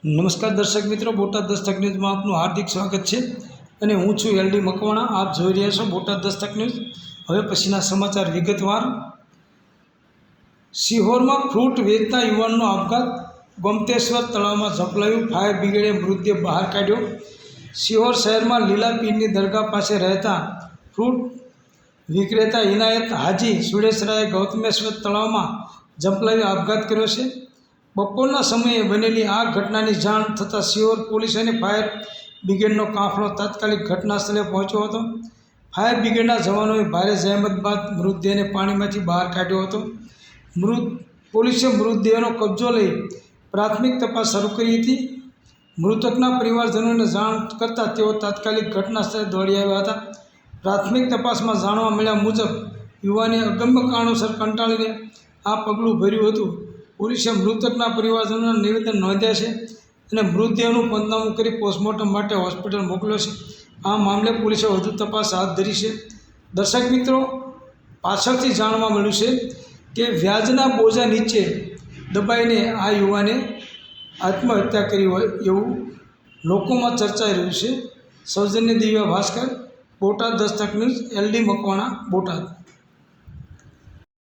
નમસ્કાર દર્શક મિત્રો, બોટાદ દસ્તક ન્યૂઝમાં આપનું હાર્દિક સ્વાગત છે અને હું છું એલડી મકવાણા. આપ જોઈ રહ્યા છો બોટાદ દસ્તક ન્યૂઝ. હવે પછીના સમાચાર વિગતવાર. સિહોરમાં ફ્રૂટ વેચતા યુવાનનો આપઘાત, ગોમતેશ્વર તળાવમાં ઝંપલાયું, ફાયર બ્રિગેડે મૃતદેહ બહાર કાઢ્યો. સિહોર શહેરમાં લીલા પીરની દરગાહ પાસે રહેતા ફ્રૂટ વિક્રેતા ઇનાયત હાજી સુડેસરાએ ગૌતમેશ્વર તળાવમાં ઝંપલાવી આપઘાત કર્યો છે. બપોરના સમયે બનેલી આ ઘટનાની જાણ થતાં સિહોર પોલીસ અને ફાયર બ્રિગેડનો કાફલો તાત્કાલિક ઘટના સ્થળે પહોંચ્યો હતો. ફાયર બ્રિગેડના જવાનોએ ભારે જહેમત બાદ મૃતદેહને પાણીમાંથી બહાર કાઢ્યો હતો. પોલીસે મૃતદેહનો કબજો લઈ પ્રાથમિક તપાસ શરૂ કરી હતી. મૃતકના પરિવારજનોને જાણ કરતાં તેઓ તાત્કાલિક ઘટના સ્થળે દોડી આવ્યા હતા. પ્રાથમિક તપાસમાં જાણવા મળ્યા મુજબ યુવાને અગમ્ય કારણોસર કંટાળીને આ પગલું ભર્યું હતું. પોલીસે મૃતકના પરિવારજનોના નિવેદન નોંધ્યા છે અને મૃતદેહનું પંચનામું કરી પોસ્ટમોર્ટમ માટે હોસ્પિટલ મોકલ્યો છે. આ મામલે પોલીસે વધુ તપાસ હાથ ધરી છે. દર્શક મિત્રો, પાછળથી જાણવા મળ્યું છે કે વ્યાજના બોજા નીચે દબાઈને આ યુવાને આત્મહત્યા કરી હોય એવું લોકોમાં ચર્ચાઈ રહ્યું છે. સૌજન્ય દિવ્યા ભાસ્કર, બોટાદ દસ્તક ન્યૂઝ, એલડી મકવાણા, બોટાદ.